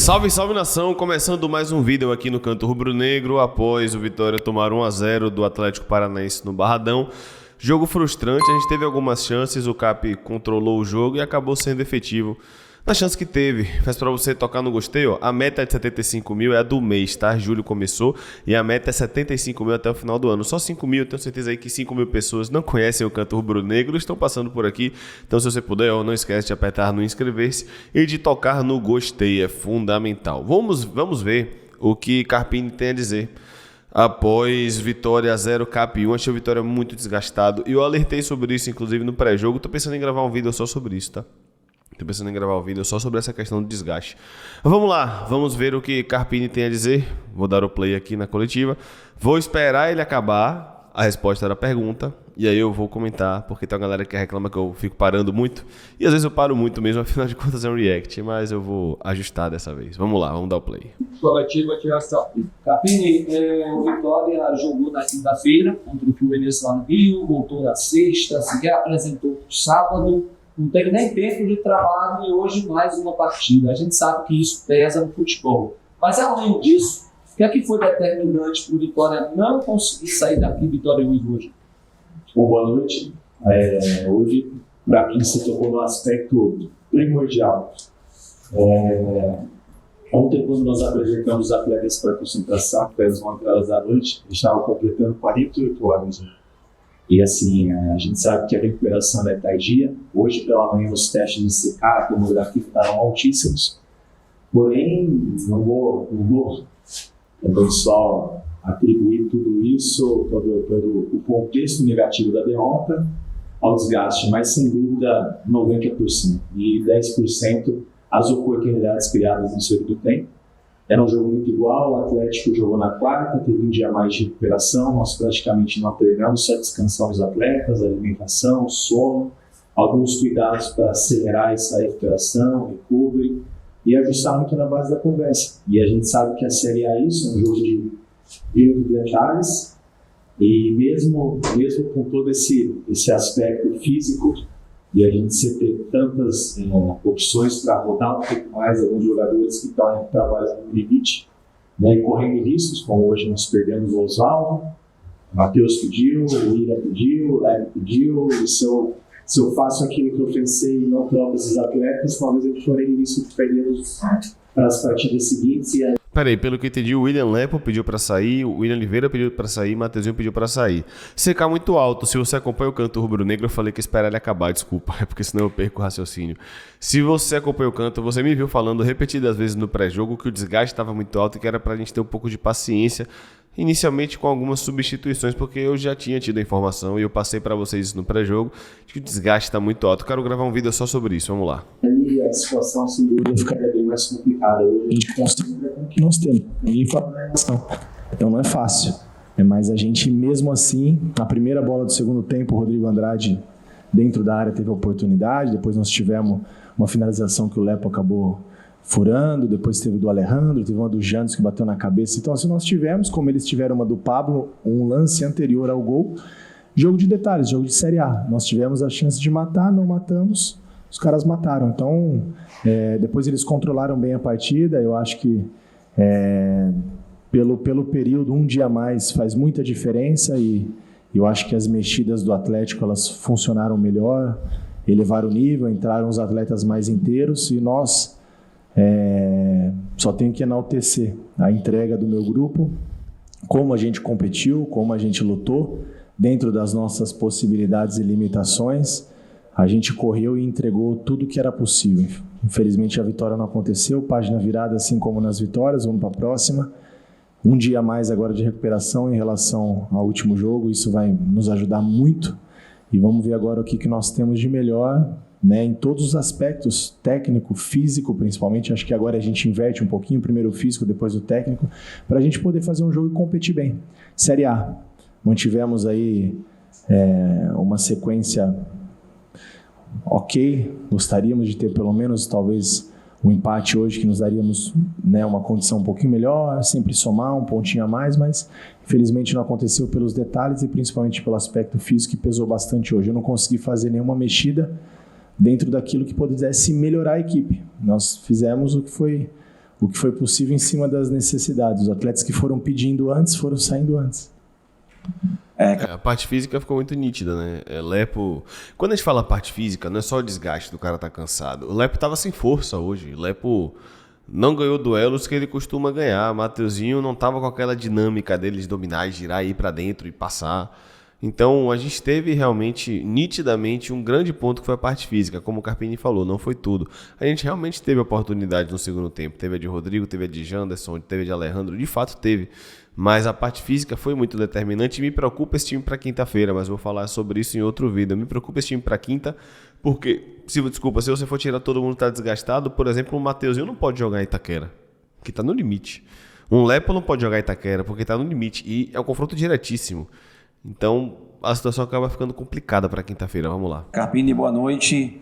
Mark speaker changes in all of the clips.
Speaker 1: Salve, salve nação, começando mais um vídeo aqui no Canto Rubro-Negro, após o Vitória tomar 1-0 do Atlético Paranaense no Barradão. Jogo frustrante, a gente teve algumas chances, o Cap controlou o jogo e acabou sendo efetivo na chance que teve. Faz pra você tocar no gostei, ó. A meta é de 75 mil, é a do mês, tá? Julho começou e a meta é 75 mil até o final do ano. Só 5 mil, tenho certeza aí que 5 mil pessoas não conhecem o Canto Rubro-Negro, estão passando por aqui. Então se você puder, ó, não esquece de apertar no inscrever-se e de tocar no gostei, é fundamental. Vamos ver o que Carpini tem a dizer. Após Vitória 0, Cap 1, achei o Vitória muito desgastado. E eu alertei sobre isso, inclusive, no pré-jogo. Tô pensando em gravar um vídeo só sobre isso, tá? Tô pensando em gravar um vídeo só sobre essa questão do desgaste. Mas vamos lá, vamos ver o que Carpini tem a dizer. Vou dar o play aqui na coletiva. Vou esperar ele acabar a resposta da pergunta. E aí eu vou comentar, porque tem uma galera que reclama que eu fico parando muito. E às vezes eu paro muito mesmo, afinal de contas é um react. Mas eu vou ajustar dessa vez. Vamos lá, vamos dar o play.
Speaker 2: Coletiva de reação. Carpini, o Vitória jogou na quinta-feira contra o Fluminense lá no Rio, voltou na sexta, se apresentou no sábado. Não teve nem tempo de trabalho e hoje mais uma partida. A gente sabe que isso pesa no futebol. Mas além disso, o que é que foi determinante para o Vitória não conseguir sair daqui vitorioso hoje?
Speaker 3: Boa noite. Hoje, para mim, você tocou no aspecto primordial. Ontem, quando nós apresentamos os atletas para a concentração, que às 11 horas da noite, eles estavam completando 48 horas. E assim, a gente sabe que a recuperação é tardia. Hoje pela manhã os testes de CK, a tomografia estavam altíssimos. Porém, não vou também só atribuir tudo isso, todo o contexto negativo da derrota, ao desgaste, mas sem dúvida 90% e 10% as oportunidades criadas no segundo tempo. Era um jogo muito igual, o Atlético jogou na quarta, teve um dia mais de recuperação, nós praticamente não treinamos, só descansamos os atletas, alimentação, sono, alguns cuidados para acelerar essa recuperação, recovery, e ajustar muito na base da conversa. E a gente sabe que a Série A é isso, é um jogo de detalhes, e mesmo com todo esse aspecto físico, e a gente ter tantas opções para rodar um pouco mais alguns jogadores que estão trabalhando no limite, né, correndo riscos, como hoje nós perdemos o Osvaldo, o Matheus pediu, o William pediu, o Léo pediu, e se eu faço aquilo que eu pensei e não troco esses atletas, talvez eu correndo risco de perdê-los para as partidas seguintes. E aí...
Speaker 1: Peraí, pelo que eu entendi, o William Lepo pediu pra sair, o William Oliveira pediu pra sair, o Mateuzinho pediu pra sair. CK muito alto, se você acompanha o Canto Rubro-Negro, eu falei que esperar ele acabar, desculpa, é porque senão eu perco o raciocínio. Se você acompanha o Canto, você me viu falando repetidas vezes no pré-jogo que o desgaste estava muito alto e que era pra gente ter um pouco de paciência, inicialmente com algumas substituições, porque eu já tinha tido a informação e eu passei pra vocês isso no pré-jogo, de que o desgaste está muito alto. Eu quero gravar um vídeo só sobre isso, vamos lá.
Speaker 3: E a situação, sem dúvida, ficaria bem mais complicada. Hoje a gente considera com o que nós temos. Ninguém fala na relação. Então não é fácil. Mas a gente, mesmo assim, na primeira bola do segundo tempo, o Rodrigo Andrade, dentro da área, teve a oportunidade. Depois nós tivemos uma finalização que o Lepo acabou furando. Depois teve do Alejandro, teve uma do Jantos que bateu na cabeça. Então, assim, nós tivemos, como eles tiveram uma do Pablo, um lance anterior ao gol. Jogo de detalhes, jogo de Série A. Nós tivemos a chance de matar, não matamos. Os caras mataram, então depois eles controlaram bem a partida. Eu acho que pelo período, um dia a mais faz muita diferença e eu acho que as mexidas do Atlético elas funcionaram melhor, elevaram o nível, entraram os atletas mais inteiros e nós só tenho que enaltecer a entrega do meu grupo, como a gente competiu, como a gente lutou dentro das nossas possibilidades e limitações. A gente correu e entregou tudo que era possível. Infelizmente a vitória não aconteceu, página virada assim como nas vitórias, vamos para a próxima. Um dia a mais agora de recuperação em relação ao último jogo, isso vai nos ajudar muito. E vamos ver agora o que nós temos de melhor, né, em todos os aspectos, técnico, físico principalmente. Acho que agora a gente inverte um pouquinho, primeiro o físico, depois o técnico, para a gente poder fazer um jogo e competir bem. Série A, mantivemos aí uma sequência ok, gostaríamos de ter pelo menos talvez um empate hoje que nos daríamos, né, uma condição um pouquinho melhor, sempre somar um pontinho a mais, mas infelizmente não aconteceu pelos detalhes e principalmente pelo aspecto físico que pesou bastante hoje. Eu não consegui fazer nenhuma mexida dentro daquilo que pudesse melhorar a equipe. Nós fizemos o que foi
Speaker 4: o que foi possível em cima das necessidades. Os atletas que foram pedindo antes foram saindo antes.
Speaker 1: A parte física ficou muito nítida, né? Lepo... Quando a gente fala parte física, não é só o desgaste do cara tá cansado. O Lepo tava sem força hoje. O Lepo não ganhou duelos que ele costuma ganhar. Mateuzinho não tava com aquela dinâmica dele de dominar e girar, ir pra dentro e passar. Então a gente teve realmente, nitidamente, um grande ponto que foi a parte física. Como o Carpini falou, não foi tudo. A gente realmente teve oportunidade no segundo tempo. Teve a de Rodrigo, teve a de Janderson, teve a de Alejandro. De fato teve. Mas a parte física foi muito determinante e me preocupa esse time para quinta-feira. Mas vou falar sobre isso em outro vídeo. Me preocupa esse time para quinta porque, se você for tirar todo mundo que está desgastado, por exemplo, o Mateuzinho não pode jogar em Itaquera, que está no limite. Um Lepo não pode jogar em Itaquera porque está no limite. E é um confronto diretíssimo. Então, a situação acaba ficando complicada para quinta-feira. Vamos lá.
Speaker 5: Carpini, boa noite.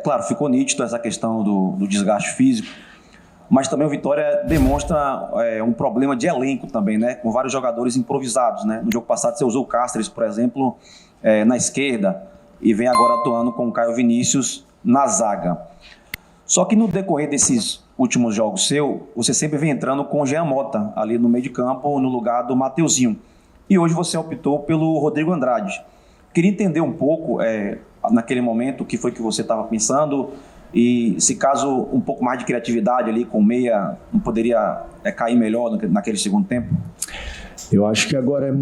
Speaker 5: Claro, ficou nítido essa questão do desgaste físico, mas também o Vitória demonstra um problema de elenco também, né? Com vários jogadores improvisados, né? No jogo passado você usou o Cáceres, por exemplo, na esquerda, e vem agora atuando com o Caio Vinícius na zaga. Só que no decorrer desses últimos jogos você sempre vem entrando com o Jean Mota ali no meio de campo, no lugar do Mateuzinho. E hoje você optou pelo Rodrigo Andrade. Queria entender um pouco, naquele momento, o que foi que você estava pensando e se caso um pouco mais de criatividade ali com o meia não poderia cair melhor naquele segundo tempo?
Speaker 4: Eu acho que agora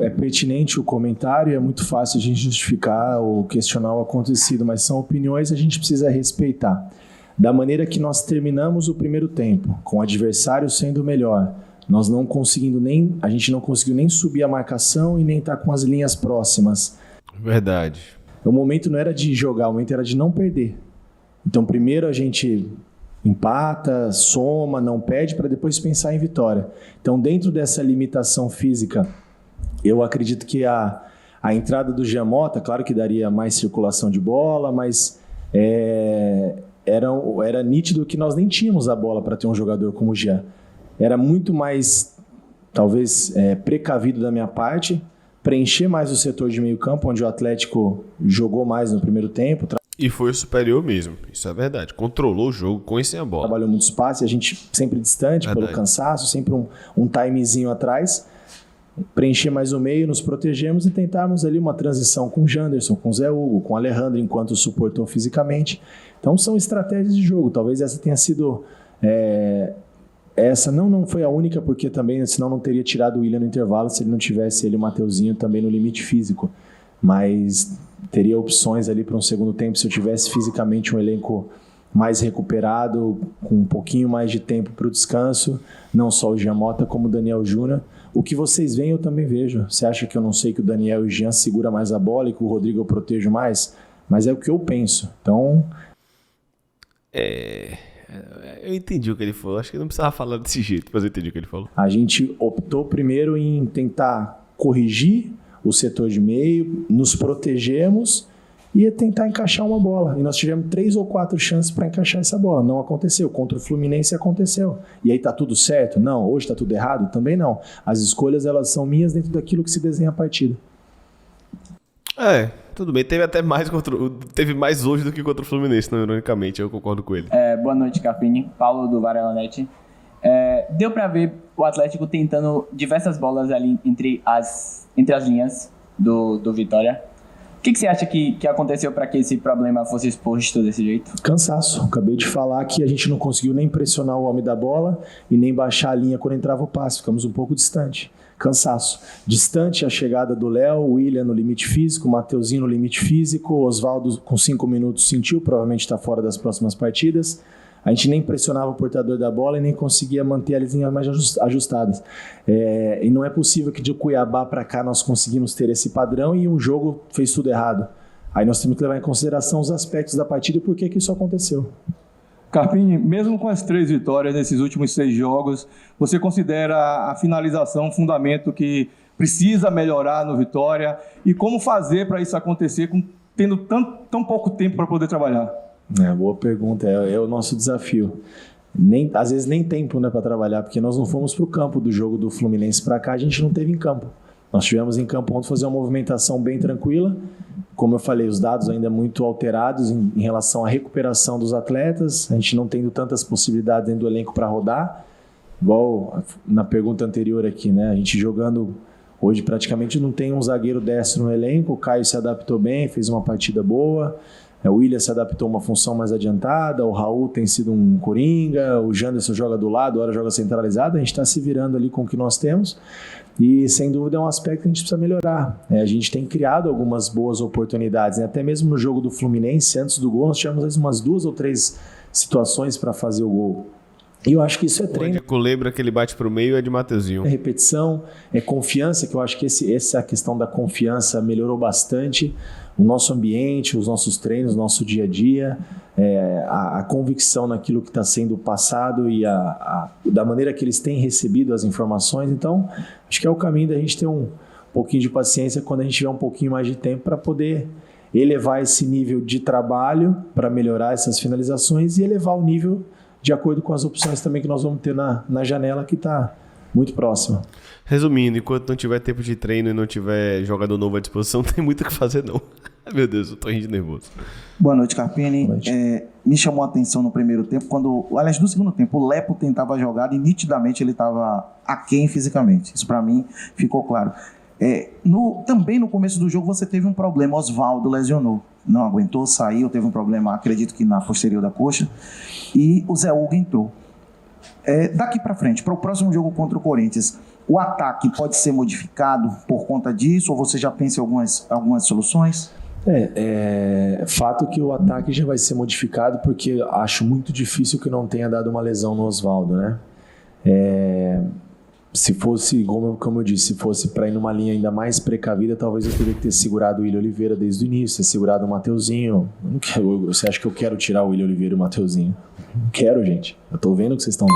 Speaker 4: é pertinente o comentário, é muito fácil a gente justificar ou questionar o acontecido, mas são opiniões que a gente precisa respeitar. Da maneira que nós terminamos o primeiro tempo, com o adversário sendo melhor, a gente não conseguiu nem subir a marcação e nem estar com as linhas próximas.
Speaker 1: Verdade.
Speaker 4: O momento não era de jogar, o momento era de não perder. Então primeiro a gente empata, soma, não perde, para depois pensar em vitória. Então dentro dessa limitação física, eu acredito que a entrada do Jean Mota, claro que daria mais circulação de bola, mas era nítido que nós nem tínhamos a bola para ter um jogador como o Jean. Era muito mais, talvez, precavido da minha parte, preencher mais o setor de meio campo, onde o Atlético jogou mais no primeiro tempo.
Speaker 1: E foi superior mesmo, isso é verdade. Controlou o jogo com e sem a bola.
Speaker 4: Trabalhou muito espaço e a gente sempre distante, verdade, pelo cansaço, sempre um timezinho atrás. Preencher mais o meio, nos protegemos e tentarmos ali uma transição com o Janderson, com o Zé Hugo, com o Alejandro, enquanto suportou fisicamente. Então são estratégias de jogo. Talvez essa tenha sido... Essa não foi a única, porque também, senão não teria tirado o William no intervalo se ele não tivesse ele, o Mateuzinho, também no limite físico. Mas teria opções ali para um segundo tempo se eu tivesse fisicamente um elenco mais recuperado, com um pouquinho mais de tempo para o descanso, não só o Jean Mota como o Daniel Júnior. O que vocês veem eu também vejo. Você acha que eu não sei que o Daniel e o Jean segura mais a bola e que o Rodrigo eu protejo mais? Mas é o que eu penso. Então...
Speaker 1: Eu entendi o que ele falou. Acho que não precisava falar desse jeito, mas eu entendi o que ele falou.
Speaker 4: A gente optou primeiro em tentar corrigir o setor de meio, nos protegemos e tentar encaixar uma bola. E nós tivemos 3 ou 4 chances para encaixar essa bola. Não aconteceu. Contra o Fluminense aconteceu. E aí tá tudo certo? Não. Hoje tá tudo errado? Também não. As escolhas, elas são minhas dentro daquilo que se desenha a partida.
Speaker 1: Tudo bem. Teve até mais teve mais hoje do que contra o Fluminense, não, ironicamente. Eu concordo com ele.
Speaker 6: Boa noite, Carpini. Paulo do Varela Net. Deu para ver o Atlético tentando diversas bolas ali entre as linhas do Vitória. O que você acha que aconteceu para que esse problema fosse exposto desse jeito?
Speaker 4: Cansaço. Acabei de falar que a gente não conseguiu nem pressionar o homem da bola e nem baixar a linha quando entrava o passe. Ficamos um pouco distante. Cansaço. Distante a chegada do Léo, o William no limite físico, o Mateuzinho no limite físico, o Osvaldo com 5 minutos sentiu, provavelmente está fora das próximas partidas. A gente nem pressionava o portador da bola e nem conseguia manter as linhas mais ajustadas. E não é possível que de Cuiabá para cá nós conseguimos ter esse padrão e um jogo fez tudo errado. Aí nós temos que levar em consideração os aspectos da partida e por que isso aconteceu.
Speaker 7: Carpini, mesmo com as 3 vitórias nesses últimos 6 jogos, você considera a finalização um fundamento que precisa melhorar no Vitória? E como fazer para isso acontecer tendo tão pouco tempo para poder trabalhar?
Speaker 4: Boa pergunta, é o nosso desafio. Às vezes nem tempo para trabalhar, porque nós não fomos para o campo do jogo do Fluminense para cá, a gente não teve em campo. Nós tivemos em campo ontem fazer uma movimentação bem tranquila, como eu falei, os dados ainda muito alterados em relação à recuperação dos atletas, a gente não tendo tantas possibilidades dentro do elenco para rodar, igual na pergunta anterior aqui, né? A gente jogando hoje praticamente não tem um zagueiro destro no elenco, o Caio se adaptou bem, fez uma partida boa, o William se adaptou a uma função mais adiantada, o Raul tem sido um coringa, o Janderson joga do lado, agora joga centralizado, a gente está se virando ali com o que nós temos e sem dúvida é um aspecto que a gente precisa melhorar. A gente tem criado algumas boas oportunidades, né? Até mesmo no jogo do Fluminense, antes do gol, nós tivemos umas 2 ou 3 situações para fazer o gol. E eu acho que isso é treino.
Speaker 1: O lembra que ele bate pro meio é de Mateuzinho.
Speaker 4: É repetição, é confiança, que eu acho que essa questão da confiança melhorou bastante. O nosso ambiente, os nossos treinos, nosso dia a dia, a convicção naquilo que está sendo passado e da maneira que eles têm recebido as informações. Então, acho que é o caminho da gente ter um pouquinho de paciência quando a gente tiver um pouquinho mais de tempo para poder elevar esse nível de trabalho, para melhorar essas finalizações e elevar o nível de acordo com as opções também que nós vamos ter na janela que está muito próxima.
Speaker 1: Resumindo, enquanto não tiver tempo de treino e não tiver jogador novo à disposição, não tem muito o que fazer não. Meu Deus, eu tô rindo de nervoso.
Speaker 8: Boa noite, Carpini.
Speaker 4: Boa noite.
Speaker 8: Me chamou a atenção no primeiro tempo, aliás, no segundo tempo, o Lepo tentava jogar e nitidamente ele estava aquém fisicamente. Isso para mim ficou claro. Também no começo do jogo você teve um problema, Osvaldo lesionou. Não aguentou, saiu, teve um problema, acredito que na posterior da coxa, e o Zé Hugo entrou. Daqui para frente, para o próximo jogo contra o Corinthians, o ataque pode ser modificado por conta disso, ou você já pensa em algumas soluções?
Speaker 4: Fato que o ataque já vai ser modificado, porque acho muito difícil que não tenha dado uma lesão no Osvaldo, né? Se fosse, como eu disse, se fosse para ir numa linha ainda mais precavida, talvez eu teria que ter segurado o William Oliveira desde o início, ter segurado o Mateuzinho. Você acha que eu quero tirar o William Oliveira e o Mateuzinho? Não quero, gente. Eu tô vendo o que vocês estão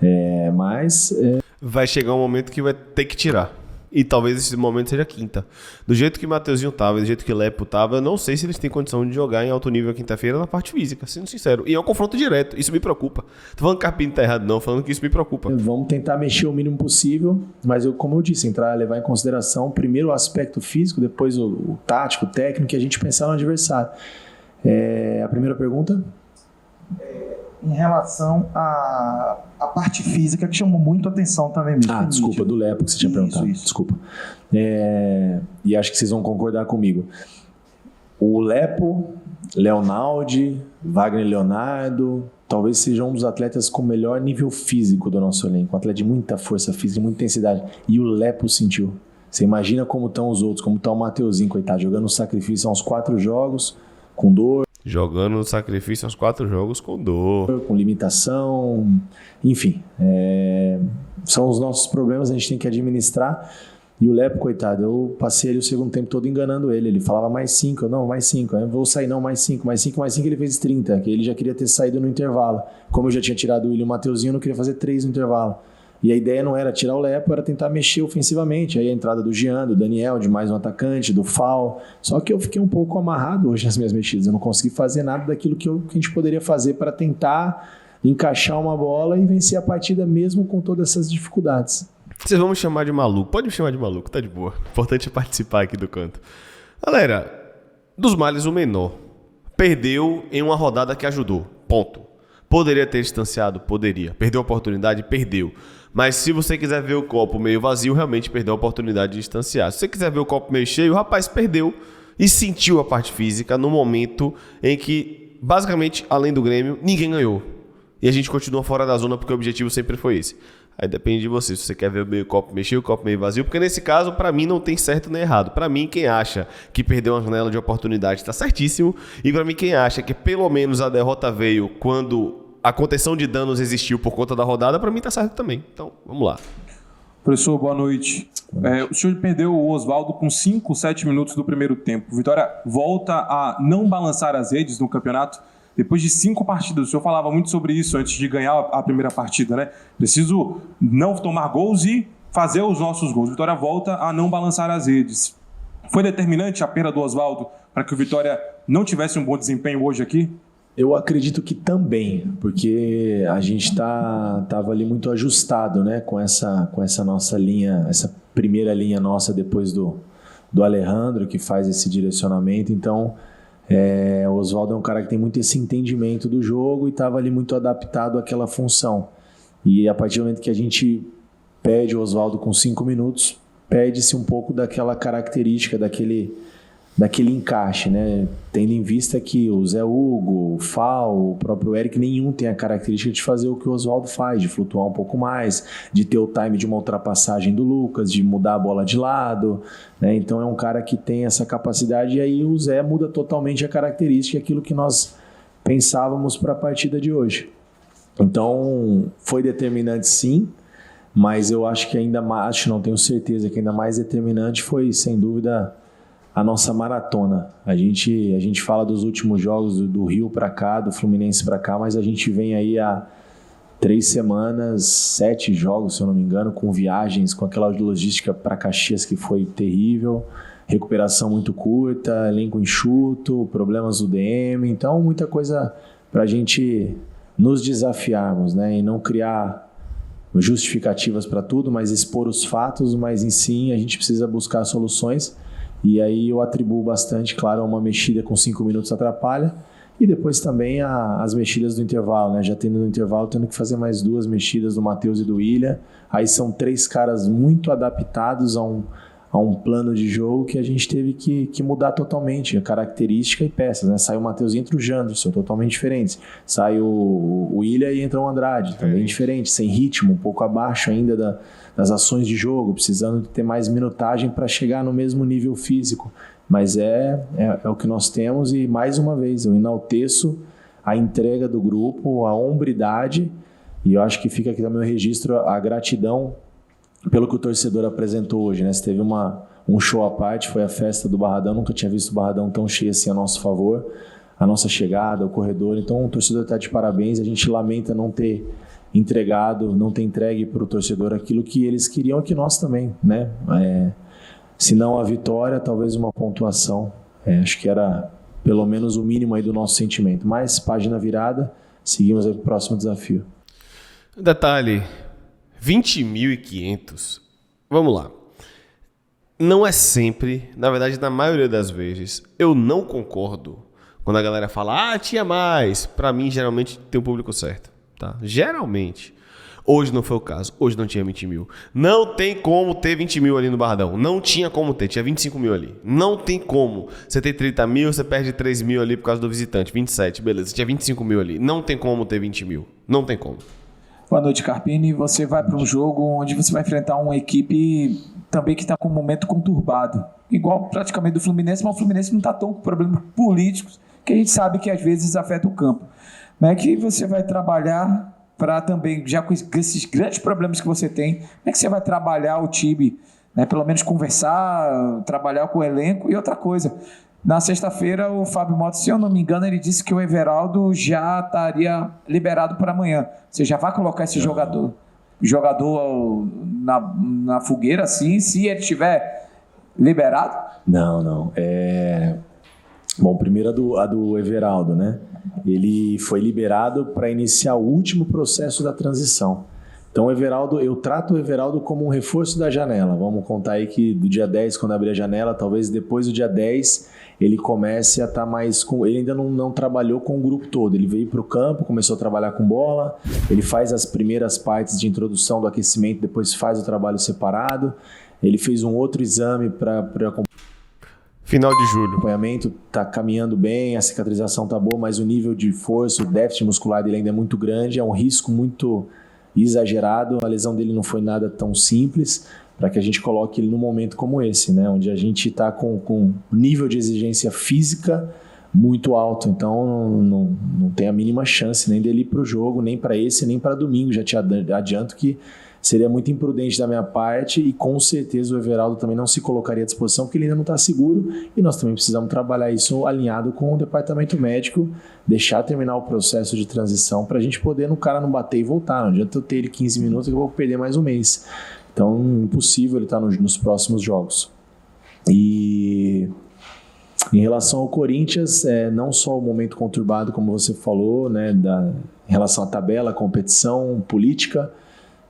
Speaker 4: vendo.
Speaker 1: Vai chegar um momento que vai ter que tirar. E talvez esse momento seja quinta. Do jeito que o Mateuzinho tava, do jeito que o Lepo tava, eu não sei se eles têm condição de jogar em alto nível quinta-feira na parte física, sendo sincero. E é um confronto direto, isso me preocupa. Tô falando que o Carpini tá errado não, falando que isso me preocupa.
Speaker 4: Vamos tentar mexer o mínimo possível, mas como eu disse, levar em consideração primeiro o aspecto físico, depois o tático, o técnico, e a gente pensar no adversário. A primeira pergunta?
Speaker 8: Em relação à parte física, que chamou muito a atenção também.
Speaker 4: Desculpa, do Lepo que você tinha perguntado.
Speaker 8: Isso.
Speaker 4: Desculpa. E acho que vocês vão concordar comigo. O Lepo, Leonaldi, Wagner Leonardo, talvez sejam um dos atletas com o melhor nível físico do nosso elenco. Um atleta de muita força física, muita intensidade. E o Lepo sentiu. Você imagina como estão os outros, como está o Mateuzinho, coitado, jogando no sacrifício há uns 4 jogos, com dor.
Speaker 1: Jogando no sacrifício aos 4 jogos com dor.
Speaker 4: Com limitação, enfim. São os nossos problemas, a gente tem que administrar. E o Lepo, coitado, eu passei ali o segundo tempo todo enganando ele. Ele falava mais 5, não, mais 5. Eu vou sair, não, mais 5, mais 5, mais 5. Ele fez 30, que ele já queria ter saído no intervalo. Como eu já tinha tirado o William e o Mateuzinho, eu não queria fazer 3 no intervalo. E a ideia não era tirar o Lepo, era tentar mexer ofensivamente. Aí a entrada do Jean, do Daniel, de mais um atacante, do Fal. Só que eu fiquei um pouco amarrado hoje nas minhas mexidas. Eu não consegui fazer nada daquilo que a gente poderia fazer para tentar encaixar uma bola e vencer a partida mesmo com todas essas dificuldades.
Speaker 1: Vocês vão me chamar de maluco. Pode me chamar de maluco, tá de boa. Importante participar aqui do canto. Galera, dos males o menor. Perdeu em uma rodada que ajudou. Ponto. Poderia ter distanciado? Poderia. Perdeu a oportunidade? Perdeu. Mas se você quiser ver o copo meio vazio, realmente perdeu a oportunidade de distanciar. Se você quiser ver o copo meio cheio, o rapaz perdeu e sentiu a parte física no momento em que, basicamente, além do Grêmio, ninguém ganhou. E a gente continua fora da zona porque o objetivo sempre foi esse. Aí depende de você, se você quer ver o meio copo meio cheio, o copo meio vazio, porque nesse caso, pra mim, não tem certo nem errado. Pra mim, quem acha que perdeu uma janela de oportunidade tá certíssimo. E pra mim, quem acha que pelo menos a derrota veio quando a contenção de danos existiu por conta da rodada, pra mim tá certo também. Então, vamos lá.
Speaker 7: Professor, boa noite. O senhor perdeu o Osvaldo com 5, 7 minutos do primeiro tempo. Vitória volta a não balançar as redes no campeonato depois de 5 partidas. O senhor falava muito sobre isso antes de ganhar a primeira partida, né? Preciso não tomar gols e fazer os nossos gols. Vitória volta a não balançar as redes. Foi determinante a perda do Osvaldo para que o Vitória não tivesse um bom desempenho hoje aqui?
Speaker 4: Eu acredito que também, porque a gente estava ali muito ajustado, né, com essa nossa linha, essa primeira linha nossa depois do do Alejandro, que faz esse direcionamento. Então, o Oswaldo é um cara que tem muito esse entendimento do jogo e estava ali muito adaptado àquela função. E a partir do momento que a gente pede o Oswaldo com 5 minutos, perde-se um pouco daquela característica, daquele encaixe, né? Tendo em vista que o Zé Hugo, o Fal, o próprio Eric, nenhum tem a característica de fazer o que o Oswaldo faz, de flutuar um pouco mais, de ter o time de uma ultrapassagem do Lucas, de mudar a bola de lado, né? Então é um cara que tem essa capacidade, e aí o Zé muda totalmente a característica, aquilo que nós pensávamos para a partida de hoje. Então foi determinante, sim, mas eu acho que ainda mais, não tenho certeza que ainda mais determinante foi, sem dúvida, a nossa maratona. A gente fala dos últimos jogos do Rio para cá, do Fluminense para cá, mas a gente vem aí há 3 semanas, 7 jogos, se eu não me engano, com viagens, com aquela logística para Caxias que foi terrível, recuperação muito curta, elenco enxuto, problemas do DM, então muita coisa para a gente nos desafiarmos, né, e não criar justificativas para tudo, mas expor os fatos, mas em si a gente precisa buscar soluções. E aí eu atribuo bastante, claro, a uma mexida com 5 minutos atrapalha. E depois também as mexidas do intervalo, né? Já tendo no intervalo, tendo que fazer mais 2 mexidas do Matheus e do Willian. Aí são 3 caras muito adaptados a um plano de jogo que a gente teve que mudar totalmente, a característica e peças, né? Sai o Matheus e entra o Janderson, totalmente diferentes. Sai o Willian e entra o Andrade, também diferente, sem ritmo, um pouco abaixo ainda das ações de jogo, precisando de ter mais minutagem para chegar no mesmo nível físico. Mas é o que nós temos, e mais uma vez eu enalteço a entrega do grupo, a hombridade, e eu acho que fica aqui também o registro, a gratidão pelo que o torcedor apresentou hoje, né? Se teve um show à parte, foi a festa do Barradão, nunca tinha visto o Barradão tão cheio assim a nosso favor, a nossa chegada, o corredor. Então o torcedor está de parabéns, a gente lamenta não ter entregado, não ter entregue para o torcedor aquilo que eles queriam, que nós também, né? Se não a vitória, talvez uma pontuação. Acho que era pelo menos o mínimo aí do nosso sentimento. Mas página virada, seguimos aí para o próximo desafio.
Speaker 1: Detalhe, 20.500. Vamos lá. Não é sempre, na verdade, na maioria das vezes, eu não concordo quando a galera fala, tinha mais. Para mim, geralmente, tem o público certo. Tá? Geralmente. Hoje não foi o caso. Hoje não tinha 20 mil. Não tem como ter 20 mil ali no Barradão. Não tinha como ter. Tinha 25 mil ali. Não tem como. Você tem 30 mil, você perde 3 mil ali por causa do visitante. 27, beleza. Você tinha 25 mil ali. Não tem como ter 20 mil. Não tem como.
Speaker 2: Boa noite, Carpini. Você vai para um jogo onde você vai enfrentar uma equipe também que está com um momento conturbado. Igual praticamente do Fluminense, mas o Fluminense não está tão com problemas políticos que a gente sabe que às vezes afeta o campo. Como é que você vai trabalhar para também, já com esses grandes problemas que você tem, como é que você vai trabalhar o time, né? Pelo menos conversar, trabalhar com o elenco? E outra coisa, na sexta-feira o Fábio Mota, se eu não me engano, ele disse que o Everaldo já estaria liberado para amanhã. Você já vai colocar esse jogador na fogueira, assim, se ele estiver liberado?
Speaker 4: Não. Bom, primeiro a do Everaldo, né? Ele foi liberado para iniciar o último processo da transição. Então, eu trato o Everaldo como um reforço da janela. Vamos contar aí que do dia 10, quando abrir a janela, talvez depois do dia 10, ele comece a estar mais com... Ele ainda não trabalhou com o grupo todo. Ele veio para o campo, começou a trabalhar com bola, ele faz as primeiras partes de introdução do aquecimento, depois faz o trabalho separado. Ele fez um outro exame para
Speaker 1: final de julho.
Speaker 4: O acompanhamento está caminhando bem, a cicatrização está boa, mas o nível de força, o déficit muscular dele ainda é muito grande, é um risco muito exagerado. A lesão dele não foi nada tão simples para que a gente coloque ele num momento como esse, né? Onde a gente está com um nível de exigência física muito alto, então não tem a mínima chance nem dele ir para o jogo, nem para esse, nem para domingo. Já te adianto que seria muito imprudente da minha parte, e com certeza o Everaldo também não se colocaria à disposição, porque ele ainda não está seguro, e nós também precisamos trabalhar isso alinhado com o departamento médico, deixar terminar o processo de transição para a gente poder no cara não bater e voltar. Não adianta eu ter ele 15 minutos que eu vou perder mais um mês. Então, impossível ele estar nos próximos jogos. E em relação ao Corinthians, não só o momento conturbado, como você falou, né, em relação à tabela, competição, política,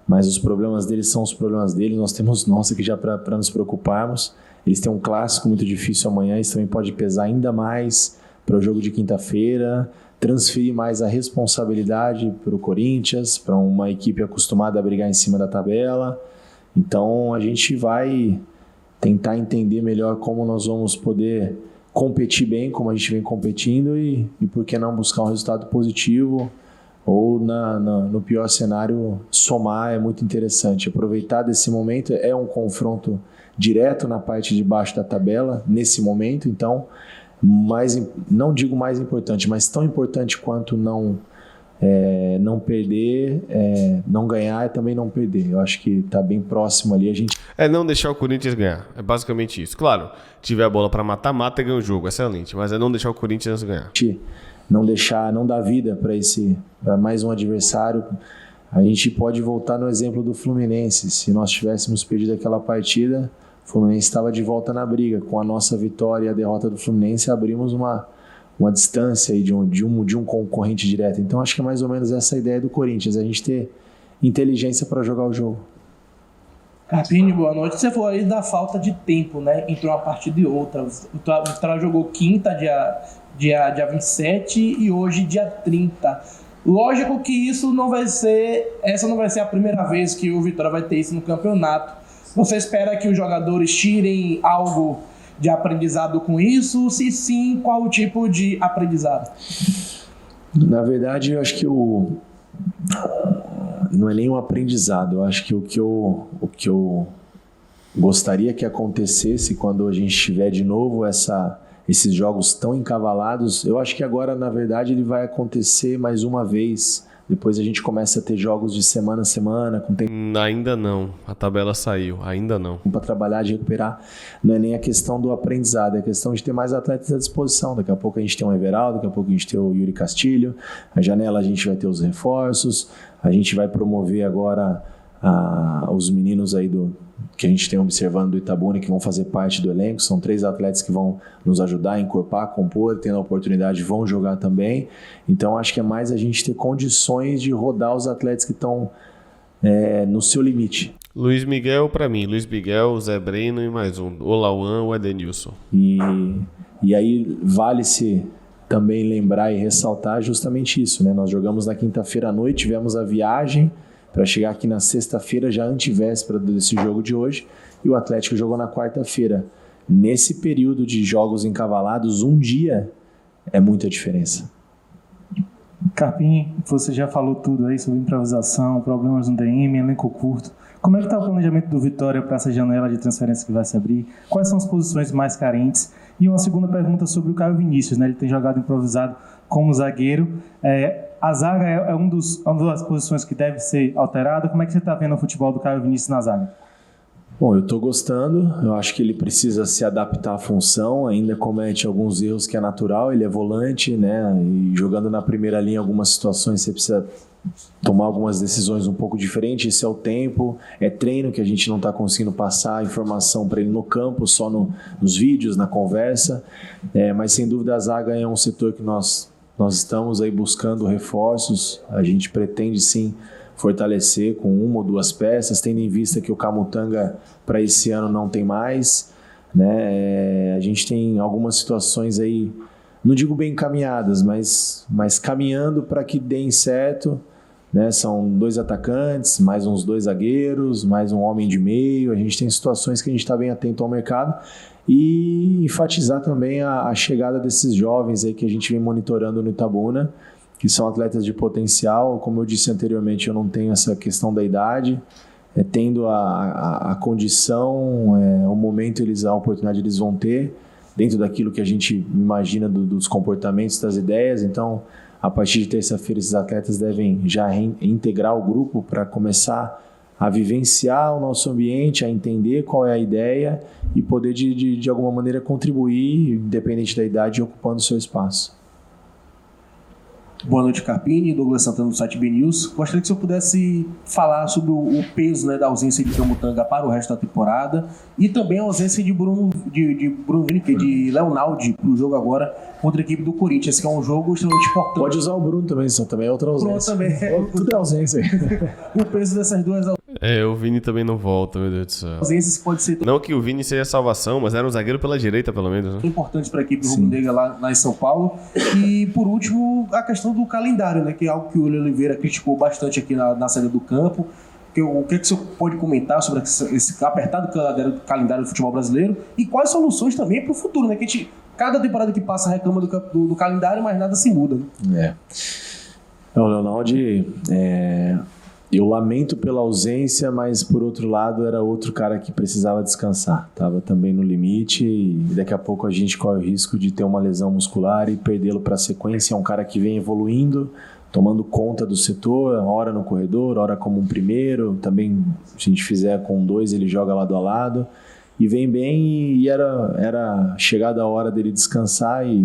Speaker 4: mas os problemas deles são os problemas deles, nós temos nossa aqui já para nos preocuparmos. Eles têm um clássico muito difícil amanhã, isso também pode pesar ainda mais para o jogo de quinta-feira, transferir mais a responsabilidade para o Corinthians, para uma equipe acostumada a brigar em cima da tabela. Então a gente vai tentar entender melhor como nós vamos poder competir bem, como a gente vem competindo, e por que não buscar um resultado positivo, ou no pior cenário somar. É muito interessante aproveitar desse momento. É um confronto direto na parte de baixo da tabela nesse momento, então não digo mais importante, mas tão importante quanto não perder, não ganhar é também não perder. Eu acho que está bem próximo ali. A gente
Speaker 1: não deixar o Corinthians ganhar, é basicamente isso. Claro, tiver a bola para matar, mata e ganha o jogo, excelente, mas é não deixar o Corinthians ganhar.
Speaker 4: Não dar vida para mais um adversário. A gente pode voltar no exemplo do Fluminense. Se nós tivéssemos perdido aquela partida, o Fluminense estava de volta na briga. Com a nossa vitória e a derrota do Fluminense, abrimos uma distância aí de um concorrente direto. Então acho que é mais ou menos essa a ideia do Corinthians, a gente ter inteligência para jogar o jogo.
Speaker 9: Carpini, boa noite. Você falou aí da falta de tempo, né, entre uma partida e outra. O Vitória jogou quinta, dia 27, e hoje dia 30. Lógico que essa não vai ser a primeira vez que o Vitória vai ter isso no campeonato. Você espera que os jogadores tirem algo de aprendizado com isso? Se sim, qual o tipo de aprendizado?
Speaker 4: Na verdade, eu acho que não é nem um aprendizado. Eu acho que o que eu gostaria que acontecesse quando a gente tiver de novo esses jogos tão encavalados, eu acho que agora, na verdade, ele vai acontecer mais uma vez. Depois a gente começa a ter jogos de semana a semana. Com tempo.
Speaker 1: Ainda não. A tabela saiu. Ainda não.
Speaker 4: Para trabalhar, de recuperar. Não é nem a questão do aprendizado. É a questão de ter mais atletas à disposição. Daqui a pouco a gente tem o Everaldo. Daqui a pouco a gente tem o Yuri Castilho. A janela a gente vai ter os reforços. A gente vai promover agora os meninos aí que a gente tem observando do Itabuna, que vão fazer parte do elenco. São 3 atletas que vão nos ajudar a encorpar, a compor, tendo a oportunidade, vão jogar também. Então acho que é mais a gente ter condições de rodar os atletas que estão no seu limite.
Speaker 1: Luiz Miguel para mim, Luiz Miguel, Zé Breno e mais um, o Lauan, o Edenilson.
Speaker 4: E aí vale-se também lembrar e ressaltar justamente isso, né? Nós jogamos na quinta-feira à noite, tivemos a viagem para chegar aqui na sexta-feira, já antevéspera desse jogo de hoje, e o Atlético jogou na quarta-feira. Nesse período de jogos encavalados, um dia é muita diferença.
Speaker 10: Carpini, você já falou tudo aí sobre improvisação, problemas no DM, elenco curto. Como é que está o planejamento do Vitória para essa janela de transferência que vai se abrir? Quais são as posições mais carentes? E uma segunda pergunta sobre o Caio Vinícius, né? Ele tem jogado improvisado como zagueiro. A zaga é uma das posições que deve ser alterada. Como é que você está vendo o futebol do Caio Vinícius na zaga?
Speaker 4: Bom, eu estou gostando. Eu acho que ele precisa se adaptar à função. Ainda comete alguns erros que é natural. Ele é volante, né? E jogando na primeira linha, algumas situações você precisa tomar algumas decisões um pouco diferentes. Esse é o tempo, é treino que a gente não está conseguindo passar a informação para ele no campo, só nos vídeos, na conversa. Mas sem dúvida a zaga é um setor que nós estamos aí buscando reforços. A gente pretende sim fortalecer com 1 ou 2 peças, tendo em vista que o Camutanga para esse ano não tem mais, né? A gente tem algumas situações aí, não digo bem encaminhadas, mas caminhando para que deem certo, né? São 2 atacantes, mais uns 2 zagueiros, mais um homem de meio. A gente tem situações que a gente está bem atento ao mercado, e enfatizar também a chegada desses jovens aí que a gente vem monitorando no Itabuna, que são atletas de potencial. Como eu disse anteriormente, eu não tenho essa questão da idade, tendo a condição, o momento, a oportunidade eles vão ter, dentro daquilo que a gente imagina dos comportamentos, das ideias. Então, a partir de terça-feira, esses atletas devem já reintegrar o grupo para começar a vivenciar o nosso ambiente, a entender qual é a ideia e poder, de alguma maneira, contribuir, independente da idade, ocupando o seu espaço.
Speaker 9: Boa noite, Carpini. Douglas Santana do site BNews. Gostaria que o senhor pudesse falar sobre o peso, né, da ausência de Camutanga para o resto da temporada e também a ausência de de Leonaldi para o jogo agora contra a equipe do Corinthians, que é um jogo extremamente importante.
Speaker 4: Pode usar o Bruno também, isso também é outra ausência.
Speaker 9: Bruno também.
Speaker 4: Tudo é ausência.
Speaker 9: O peso dessas duas ausências.
Speaker 1: O Vini também não volta, meu Deus do céu.
Speaker 9: Ausências pode ser
Speaker 1: Não que o Vini seja salvação, mas era um zagueiro pela direita, pelo menos, né?
Speaker 9: importante para a equipe rubro-negra lá em São Paulo. E, por último, a questão do calendário, né? Que é algo que o Willian Oliveira criticou bastante aqui na saída do campo. O que o senhor pode comentar sobre esse apertado calendário do futebol brasileiro e quais soluções também para o futuro, né? Que a gente, cada temporada que passa reclama do calendário, mas nada se muda, né?
Speaker 4: Não, Leonardo, eu lamento pela ausência, mas por outro lado era outro cara que precisava descansar. Estava também no limite e daqui a pouco a gente corre o risco de ter uma lesão muscular e perdê-lo para a sequência. É um cara que vem evoluindo, tomando conta do setor, hora no corredor, hora como um primeiro. Também, se a gente fizer com 2, ele joga lado a lado. E vem bem e era chegada a hora dele descansar e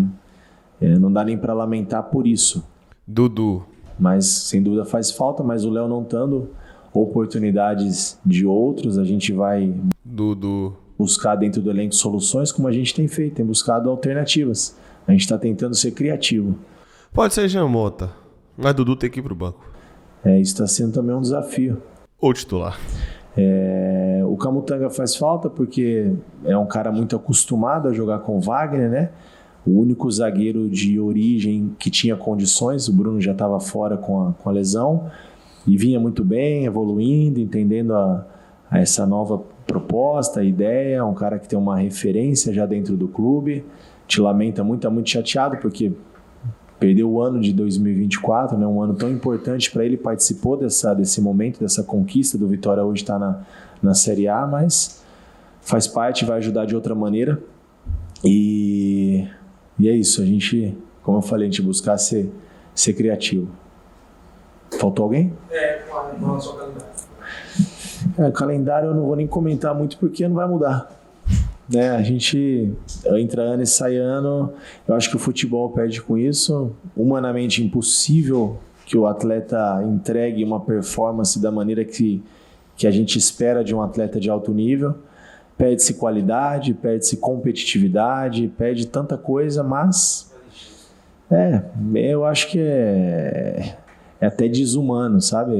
Speaker 4: não dá nem para lamentar por isso.
Speaker 1: Dudu.
Speaker 4: Mas, sem dúvida, faz falta, mas o Léo não tendo oportunidades de outros, a gente vai buscar dentro do elenco soluções, como a gente tem feito, tem buscado alternativas. A gente está tentando ser criativo.
Speaker 1: Pode ser Jean Mota, mas Dudu tem que ir pro banco.
Speaker 4: Isso está sendo também um desafio.
Speaker 1: Ou titular.
Speaker 4: O Camutanga faz falta porque é um cara muito acostumado a jogar com o Wagner, né? O único zagueiro de origem que tinha condições, o Bruno já estava fora com a lesão e vinha muito bem, evoluindo, entendendo a essa nova proposta, a ideia, um cara que tem uma referência já dentro do clube. Te lamenta muito, está muito chateado porque perdeu o ano de 2024, né? Um ano tão importante para ele, participou desse momento, dessa conquista do Vitória, hoje está na Série A, mas faz parte, vai ajudar de outra maneira e é isso, a gente, como eu falei, a gente buscar ser criativo. Faltou alguém?
Speaker 9: Com relação ao calendário.
Speaker 4: Calendário eu não vou nem comentar muito porque não vai mudar. A gente entra ano e sai ano, eu acho que o futebol perde com isso. Humanamente impossível que o atleta entregue uma performance da maneira que a gente espera de um atleta de alto nível. Perde-se qualidade, perde-se competitividade, perde tanta coisa, mas eu acho que é até desumano, sabe?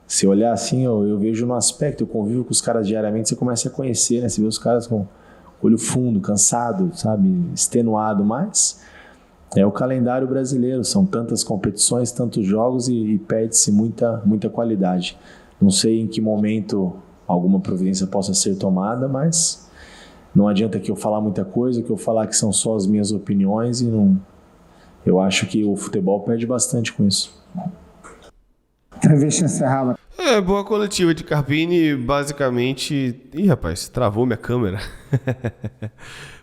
Speaker 4: Se olhar assim, eu vejo no aspecto, eu convivo com os caras diariamente, você começa a conhecer, né? Você vê os caras com olho fundo, cansado, sabe? Extenuado, mas é o calendário brasileiro, são tantas competições, tantos jogos e perde-se muita qualidade. Não sei em que momento alguma providência possa ser tomada, mas não adianta que eu falar muita coisa, que eu falar que são só as minhas opiniões e não. Eu acho que o futebol perde bastante com isso.
Speaker 8: Entrevista encerrada.
Speaker 1: Boa coletiva de Carpini, basicamente... Ih, rapaz, travou minha câmera.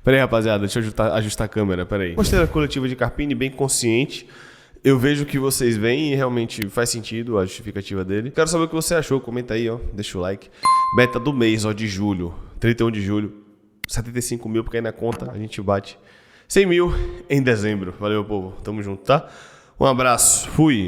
Speaker 1: Peraí, rapaziada, deixa eu ajustar a câmera, peraí. Gostei da coletiva de Carpini, bem consciente. Eu vejo que vocês veem e realmente faz sentido a justificativa dele. Quero saber o que você achou, comenta aí, ó, deixa o like. Meta do mês, ó, de julho, 31 de julho, 75 mil, porque aí na conta a gente bate 100 mil em dezembro. Valeu, povo, tamo junto, tá? Um abraço, fui!